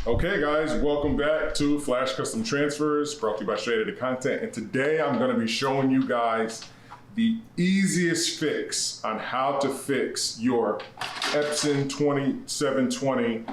Okay guys, welcome back to Flash Custom Transfers, brought to you by Straight Edit Content. And today I'm gonna be showing you guys the easiest fix on how to fix your Epson 2720,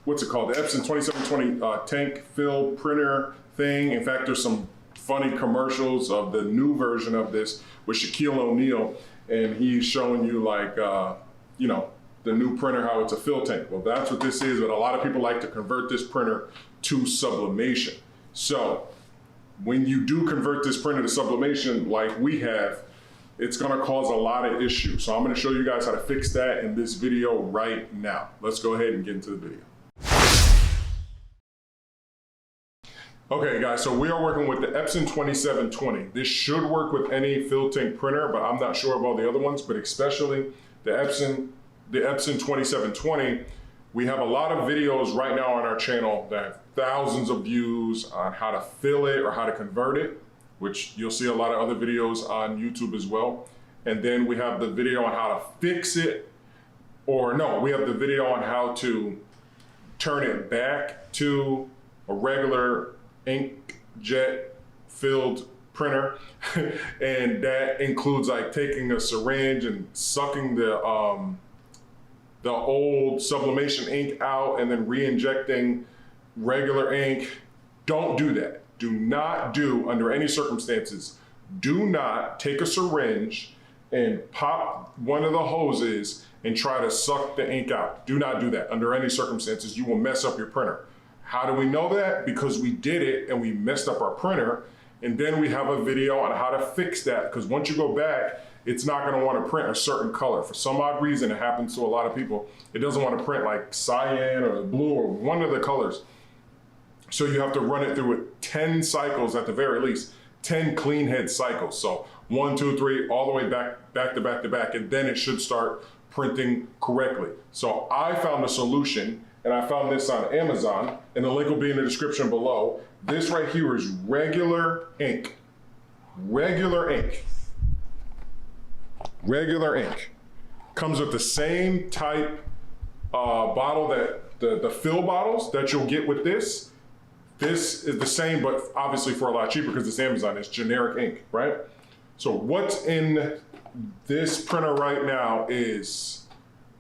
what's it called? The Epson 2720 tank fill printer thing. In fact, there's some funny commercials of the new version of this with Shaquille O'Neal, and he's showing you like, you know, the new printer, how it's a fill tank. Well, that's what this is, but a lot of people like to convert this printer to sublimation. So when you do convert this printer to sublimation like we have, it's gonna cause a lot of issues. So I'm gonna show you guys how to fix that in this video right now. Let's go ahead and get into the video. Okay guys, so we are working with the Epson 2720. This should work with any fill tank printer, but I'm not sure of all the other ones, but especially the Epson 2720, we have a lot of videos right now on our channel that have thousands of views on how to fill it or how to convert it, which you'll see a lot of other videos on YouTube as well. And then we have the video on how to fix it, or no, we have the video on how to turn it back to a regular inkjet filled printer. And that includes like taking a syringe and sucking the old sublimation ink out and then re-injecting regular ink. Don't do that. Do not do, under any circumstances, do not take a syringe and pop one of the hoses and try to suck the ink out. Do not do that under any circumstances. You will mess up your printer. How do we know that? Because we did it and we messed up our printer. And then we have a video on how to fix that, because once you go back, it's not going to want to print a certain color. For some odd reason, it happens to a lot of people. It doesn't want to print like cyan or blue or one of the colors. So you have to run it through 10 cycles at the very least, 10 clean head cycles. So 1, 2, 3, all the way back to back, and then it should start printing correctly. So I found a solution, and I found this on Amazon, and the link will be in the description below. This right here is regular ink. Regular ink. Regular ink. Comes with the same type bottle that the fill bottles that you'll get with this. This is the same, but obviously for a lot cheaper because it's Amazon. It's generic ink, right? So what's in this printer right now is,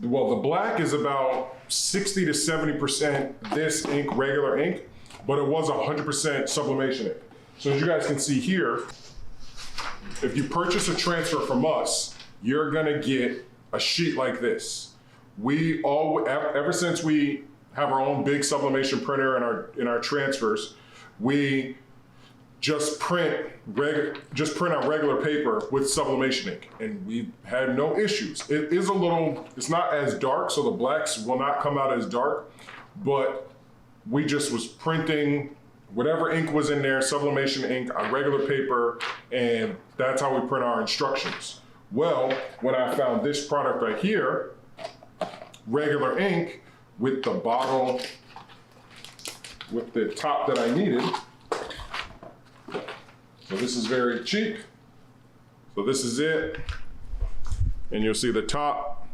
well, the black is about 60 to 70% this ink, regular ink, but it was 100% sublimation ink. So as you guys can see here, if you purchase a transfer from us, you're gonna get a sheet like this. We all, ever since we have our own big sublimation printer in our transfers, we just print on regular paper with sublimation ink, and we've had no issues. It is a little, it's not as dark, so the blacks will not come out as dark, but we just was printing whatever ink was in there, sublimation ink on regular paper, and that's how we print our instructions. Well, when I found this product right here, regular ink with the bottle, with the top that I needed. So this is very cheap. So this is it. And you'll see the top.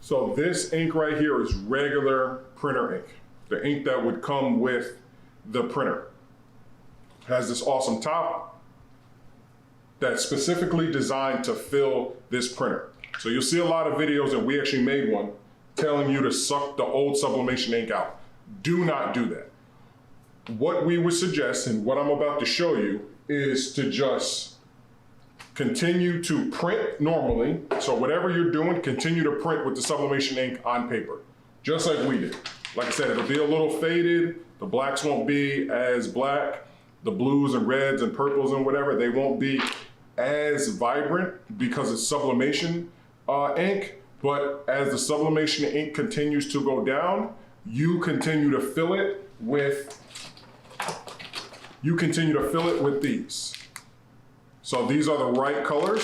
So this ink right here is regular printer ink. The ink that would come with the printer. It has this awesome top that's specifically designed to fill this printer. So you'll see a lot of videos, and we actually made one, telling you to suck the old sublimation ink out. Do not do that. What we would suggest, and what I'm about to show you, is to just continue to print normally. So whatever you're doing, continue to print with the sublimation ink on paper, just like we did. Like I said, it'll be a little faded. The blacks won't be as black. The blues and reds and purples and whatever, they won't be as vibrant because it's sublimation ink. But as the sublimation ink continues to go down, you continue to fill it with these. So these are the right colors.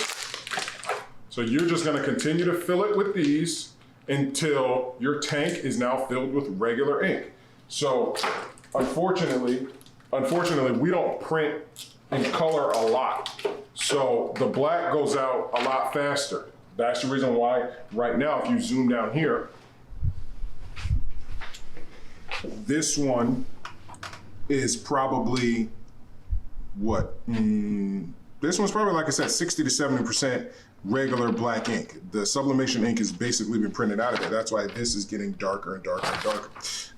So you're just gonna continue to fill it with these until your tank is now filled with regular ink. So unfortunately, we don't print in color a lot. So the black goes out a lot faster. That's the reason why right now, if you zoom down here, this one is probably what? This one's probably, like I said, 60 to 70% regular black ink. The sublimation ink has basically been printed out of it. That's why this is getting darker and darker and darker.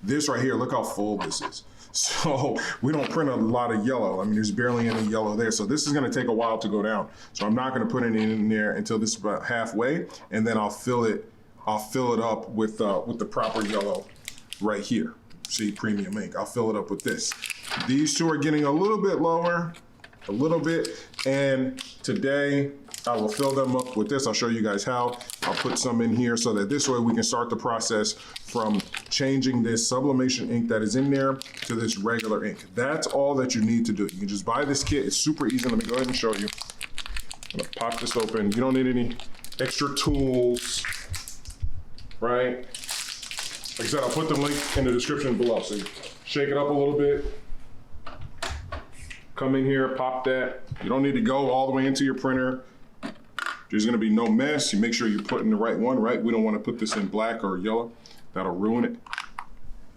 This right here, look how full this is. So we don't print a lot of yellow. I mean, there's barely any yellow there. So this is gonna take a while to go down. So I'm not gonna put any in there until this is about halfway, and then I'll fill it up with the proper yellow right here. See, premium ink. I'll fill it up with this. These two are getting a little bit lower, a little bit, and today I will fill them up with this. I'll show you guys how. I'll put some in here so that this way we can start the process from changing this sublimation ink that is in there to this regular ink. That's all that you need to do. You can just buy this kit. It's super easy. Let me go ahead and show you. I'm gonna pop this open. You don't need any extra tools, right? Like I said, I'll put the link in the description below. So you shake it up a little bit. Come in here, pop that. You don't need to go all the way into your printer. There's gonna be no mess. You make sure you're putting the right one, right? We don't wanna put this in black or yellow. That'll ruin it.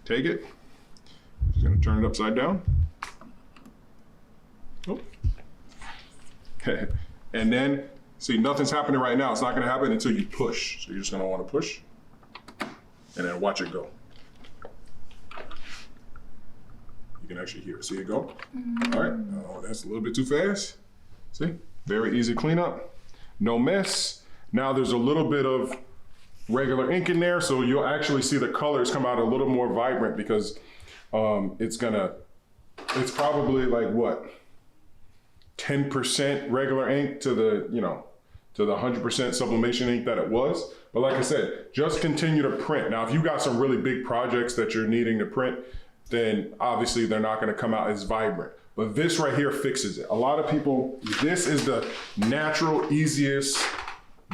Take it. Just gonna turn it upside down. Oh. And then, see, nothing's happening right now. It's not gonna happen until you push. So you're just gonna wanna push and then watch it go. You can actually hear it. See it go? All right. Oh, that's a little bit too fast. See? Very easy cleanup. No mess. Now there's a little bit of regular ink in there, so you'll actually see the colors come out a little more vibrant because it's probably like what? 10% regular ink to the, to the 100% sublimation ink that it was. But like I said, just continue to print. Now, if you got some really big projects that you're needing to print, then obviously they're not gonna come out as vibrant. But this right here fixes it. A lot of people, this is the natural, easiest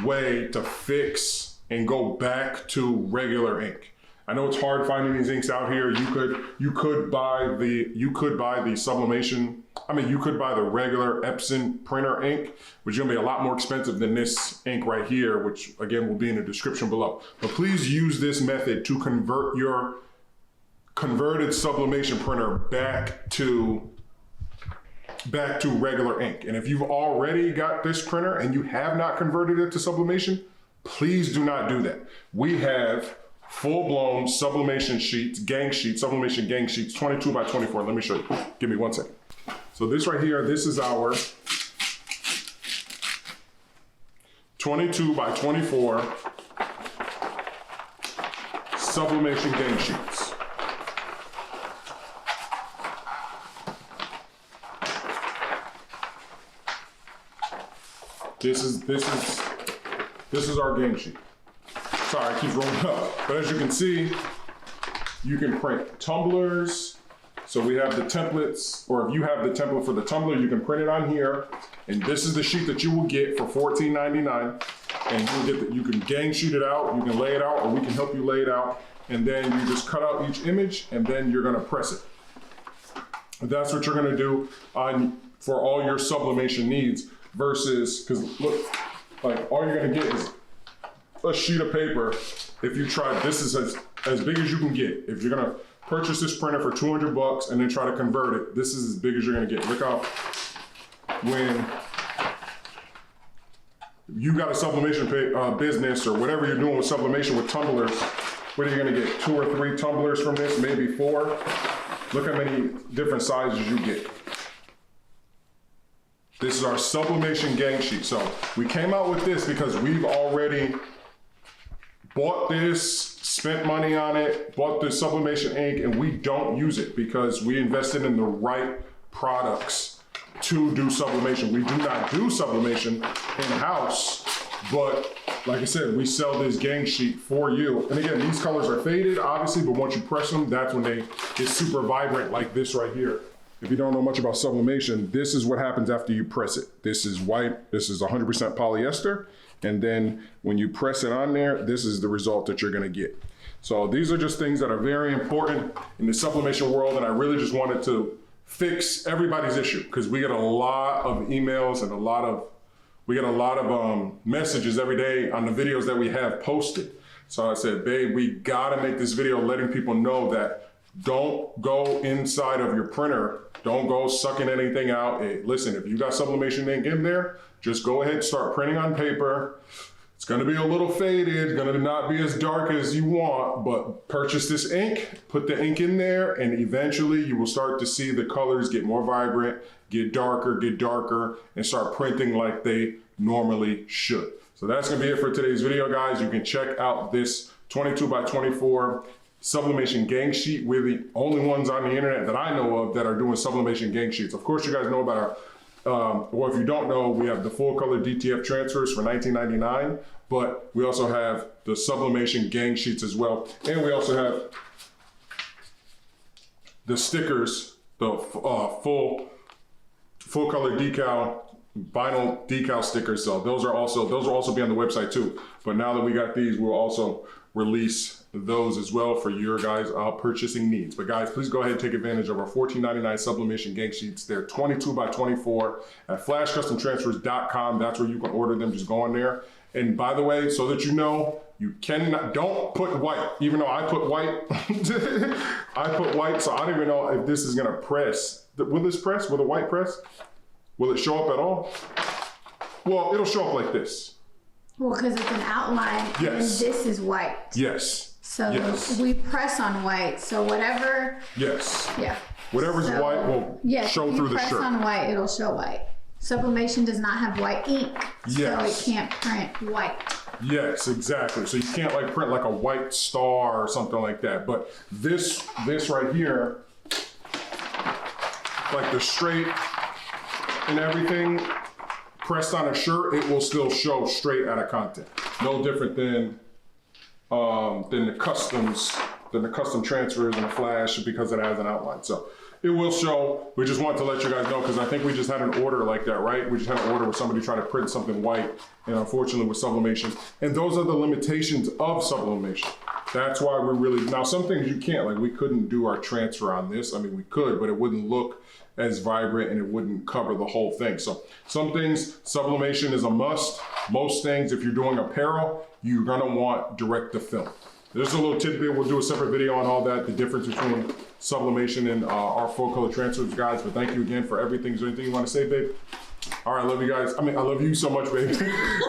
way to fix and go back to regular ink. I know it's hard finding these inks out here. You could buy the sublimation. I mean, you could buy the regular Epson printer ink, which is gonna be a lot more expensive than this ink right here, which again will be in the description below. But please use this method to convert your converted sublimation printer back to regular ink. And if you've already got this printer and you have not converted it to sublimation, please do not do that. We have full-blown sublimation sheets, sublimation gang sheets, 22 by 24. Let me show you. Give me 1 second. So this right here, this is our 22 by 24 sublimation gang sheets. This is our gang sheet. Sorry, it keeps rolling up. But as you can see, you can print tumblers. So we have the templates, or if you have the template for the tumbler, you can print it on here. And this is the sheet that you will get for $14.99. And you can gang sheet it out, you can lay it out, or we can help you lay it out. And then you just cut out each image and then you're gonna press it. That's what you're gonna do for all your sublimation needs versus, because look, like all you're gonna get is a sheet of paper. If you try, this is as big as you can get. If you're gonna purchase this printer for 200 bucks and then try to convert it, this is as big as you're gonna get. Look how, when you got a sublimation business or whatever you're doing with sublimation with tumblers, what are you gonna get? 2 or 3 tumblers from this, maybe 4. Look how many different sizes you get. This is our sublimation gang sheet. So we came out with this because we've already bought this, spent money on it, bought the sublimation ink, and we don't use it because we invested in the right products to do sublimation. We do not do sublimation in-house, but like I said, we sell this gang sheet for you. And again, these colors are faded, obviously, but once you press them, that's when they get super vibrant like this right here. If you don't know much about sublimation, this is what happens after you press it. This is white, this is 100% polyester. And then when you press it on there, this is the result that you're gonna get. So these are just things that are very important in the sublimation world, and I really just wanted to fix everybody's issue, because we get a lot of emails and we get a lot of messages every day on the videos that we have posted. So I said, babe, we gotta make this video letting people know that don't go inside of your printer. Don't go sucking anything out. Hey, listen, if you got sublimation ink in there, just go ahead and start printing on paper. It's gonna be a little faded, it's gonna not be as dark as you want, but purchase this ink, put the ink in there, and eventually you will start to see the colors get more vibrant, get darker, and start printing like they normally should. So that's gonna be it for today's video, guys. You can check out this 22 by 24 sublimation gang sheet. We're the only ones on the internet that I know of that are doing sublimation gang sheets. Of course, you guys know about our or if you don't know, we have the full color DTF transfers for $19.99, but we also have the sublimation gang sheets as well. And we also have the stickers, the full color decal, vinyl decal stickers. So those will also be on the website too. But now that we got these, we'll also release those as well for your guys' purchasing needs. But guys, please go ahead and take advantage of our $14.99 sublimation gang sheets. They're 22 by 24 at flashcustomtransfers.com. That's where you can order them. Just go on there. And by the way, so that you know, you cannot, don't put white, even though I put white. I put white, so I don't even know if this is gonna press. Will this press? Will the white press? Will it show up at all? Well, it'll show up like this. Well, because it's an outline, yes, and this is white. Yes. So yes, we press on white. So whatever. Yes. Yeah. Whatever's so, white will show through the shirt. If you press on white, it'll show white. Sublimation does not have white ink, yes, so it can't print white. Yes, exactly. So you can't like print like a white star or something like that. But this right here, like the straight and everything, pressed on a shirt, it will still show straight out of content. No different than the custom transfers and the flash, because it has an outline. So it will show. We just wanted to let you guys know, because I think we just had an order like that, right? We just had an order where somebody tried to print something white, and unfortunately with sublimation. And those are the limitations of sublimation. That's why we're really, now some things you can't, like we couldn't do our transfer on this. I mean, we could, but it wouldn't look as vibrant and it wouldn't cover the whole thing. So some things, sublimation is a must. Most things, if you're doing apparel, you're gonna want direct to film. There's a little tidbit, we'll do a separate video on all that, the difference between sublimation and our full color transfers, guys. But thank you again for everything. Is there anything you wanna say, babe? All right, I love you guys. I mean, I love you so much, baby.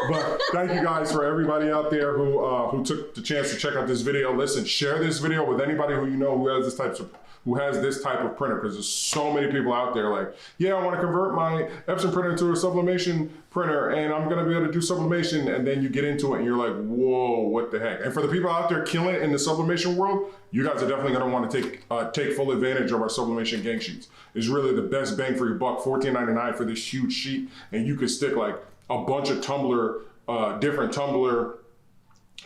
But thank you guys for everybody out there who took the chance to check out this video. Listen, share this video with anybody who you know who has this type of printer, because there's so many people out there like, yeah, I want to convert my Epson printer to a sublimation printer and I'm going to be able to do sublimation. And then you get into it and you're like, whoa, what the heck? And for the people out there killing it in the sublimation world, you guys are definitely going to want to take full advantage of our sublimation gang sheets. It's really the best bang for your buck, $14.99 for this huge sheet. And you could stick like a bunch of different tumbler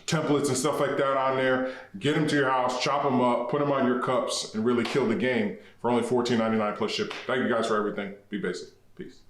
templates and stuff like that on there, get them to your house, chop them up, put them on your cups, and really kill the game for only $14.99 plus shipping. Thank you guys for everything. Be basic. Peace.